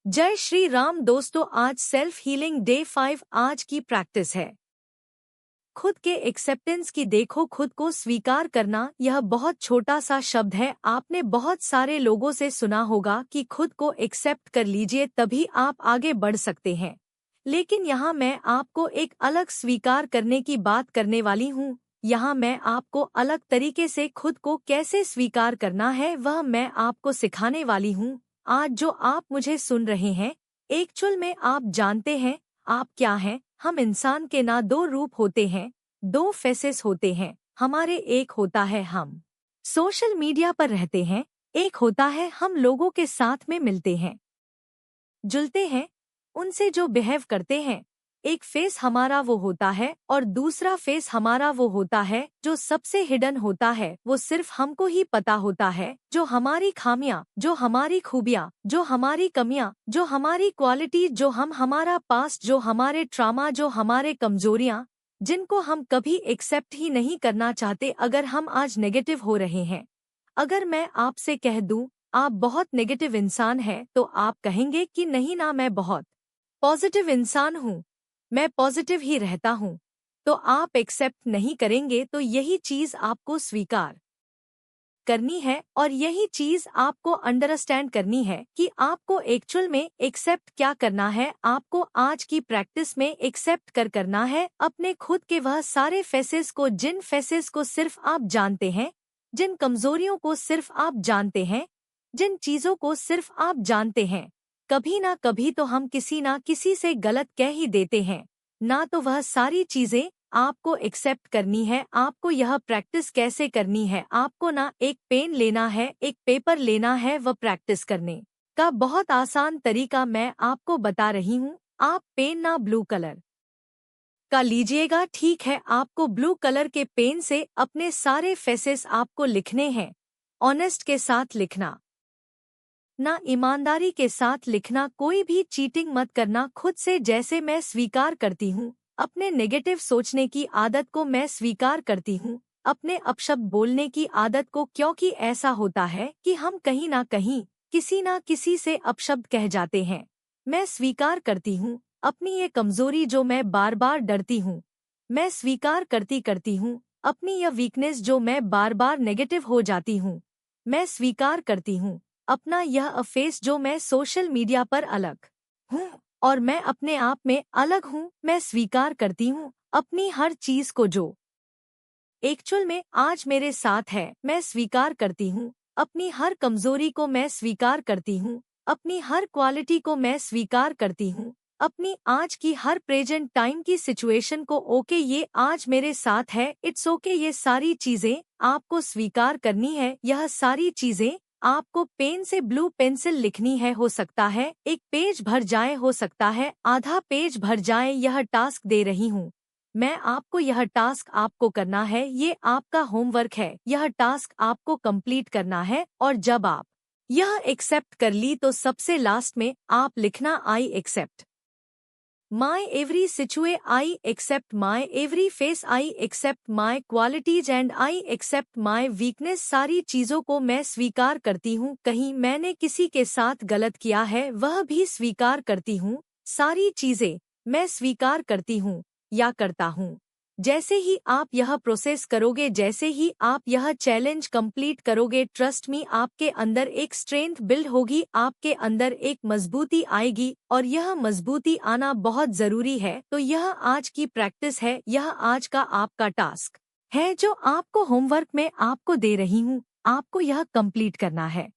जय श्री राम दोस्तों, आज सेल्फ हीलिंग डे 5 आज की प्रैक्टिस है। खुद के एक्सेप्टेंस की देखो, खुद को स्वीकार करना यह बहुत छोटा सा शब्द है। आपने बहुत सारे लोगों से सुना होगा कि खुद को एक्सेप्ट कर लीजिए तभी आप आगे बढ़ सकते हैं, लेकिन यहाँ मैं आपको एक अलग स्वीकार करने की बात करने वाली हूँ। यहाँ मैं आपको अलग तरीके से खुद को कैसे स्वीकार करना है वह मैं आपको सिखाने वाली हूँ। आज जो आप मुझे सुन रहे हैं, एक्चुअल में आप जानते हैं आप क्या हैं। हम इंसान के ना दो रूप होते हैं, दो फेसेस होते हैं हमारे। एक होता है हम सोशल मीडिया पर रहते हैं, एक होता है हम लोगों के साथ में मिलते हैं, जुलते हैं, उनसे जो बिहेव करते हैं। एक फेस हमारा वो होता है और दूसरा फेस हमारा वो होता है जो सबसे हिडन होता है। वो सिर्फ हमको ही पता होता है, जो हमारी खामियां, जो हमारी खूबियां, जो हमारी कमियां, जो हमारी क्वालिटी, जो हमारा पास्ट, जो हमारे ट्रामा, जो हमारे कमजोरियां, जिनको हम कभी एक्सेप्ट ही नहीं करना चाहते। अगर हम आज नेगेटिव हो रहे हैं, अगर मैं आपसे कह दूं आप बहुत नेगेटिव इंसान हैं, तो आप कहेंगे कि नहीं ना, मैं बहुत पॉजिटिव इंसान हूँ, मैं पॉजिटिव ही रहता हूँ। तो आप एक्सेप्ट नहीं करेंगे। तो यही चीज आपको स्वीकार करनी है और यही चीज आपको अंडरस्टैंड करनी है कि आपको एक्चुअल में एक्सेप्ट क्या करना है। आपको आज की प्रैक्टिस में एक्सेप्ट करना है अपने खुद के वह सारे फेसेस को, जिन फेसेस को सिर्फ आप जानते हैं, जिन कमजोरियों को सिर्फ आप जानते हैं, जिन चीजों को सिर्फ आप जानते हैं। कभी ना कभी तो हम किसी ना किसी से गलत कह ही देते हैं ना, तो वह सारी चीजें आपको एक्सेप्ट करनी है। आपको यह प्रैक्टिस कैसे करनी है, आपको ना एक पेन लेना है, एक पेपर लेना है। वह प्रैक्टिस करने का बहुत आसान तरीका मैं आपको बता रही हूँ। आप पेन ना ब्लू कलर का लीजिएगा, ठीक है। आपको ब्लू कलर के पेन से अपने सारे फेसेस आपको लिखने हैं। ऑनेस्ट के साथ लिखना, ना ईमानदारी के साथ लिखना, कोई भी चीटिंग मत करना। खुद से जैसे मैं स्वीकार करती हूँ अपने नेगेटिव सोचने की आदत को, मैं स्वीकार करती हूँ अपने अपशब्द बोलने की आदत को, क्योंकि ऐसा होता है कि हम कहीं ना कहीं किसी ना किसी से अपशब्द कह जाते हैं। मैं स्वीकार करती हूँ अपनी ये कमजोरी जो मैं बार बार डरती हूँ। मैं स्वीकार करती हूँ अपनी यह वीकनेस जो मैं बार बार नेगेटिव हो जाती हूँ। मैं स्वीकार करती हूँ अपना यह फेस जो मैं सोशल मीडिया पर अलग हूँ और मैं अपने आप में अलग हूँ। मैं स्वीकार करती हूँ अपनी हर चीज को जो एक्चुअल में आज मेरे साथ है। मैं स्वीकार करती हूँ अपनी हर कमजोरी को, मैं स्वीकार करती हूँ अपनी हर क्वालिटी को, मैं स्वीकार करती हूँ अपनी आज की हर प्रेजेंट टाइम की सिचुएशन को। ओके, ये आज मेरे साथ है, इट्स ओके। ये सारी चीजें आपको स्वीकार करनी है। यह सारी चीजें आपको पेन से ब्लू पेंसिल लिखनी है। हो सकता है एक पेज भर जाए, हो सकता है आधा पेज भर जाए। यह टास्क दे रही हूँ मैं आपको, यह टास्क आपको करना है, ये आपका होमवर्क है। यह टास्क आपको कंप्लीट करना है और जब आप यह एक्सेप्ट कर ली तो सबसे लास्ट में आप लिखना आई एक्सेप्ट माई एवरी सिचुए, I accept my every face, I accept my qualities and I accept my weakness. सारी चीजों को मैं स्वीकार करती हूँ। कहीं मैंने किसी के साथ गलत किया है वह भी स्वीकार करती हूँ। सारी चीजें मैं स्वीकार करती हूँ या करता हूँ। जैसे ही आप यह प्रोसेस करोगे, जैसे ही आप यह चैलेंज कंप्लीट करोगे, ट्रस्ट मी, आपके अंदर एक स्ट्रेंथ बिल्ड होगी, आपके अंदर एक मजबूती आएगी और यह मजबूती आना बहुत जरूरी है। तो यह आज की प्रैक्टिस है, यह आज का आपका टास्क है जो आपको होमवर्क में आपको दे रही हूँ। आपको यह कंप्लीट करना है।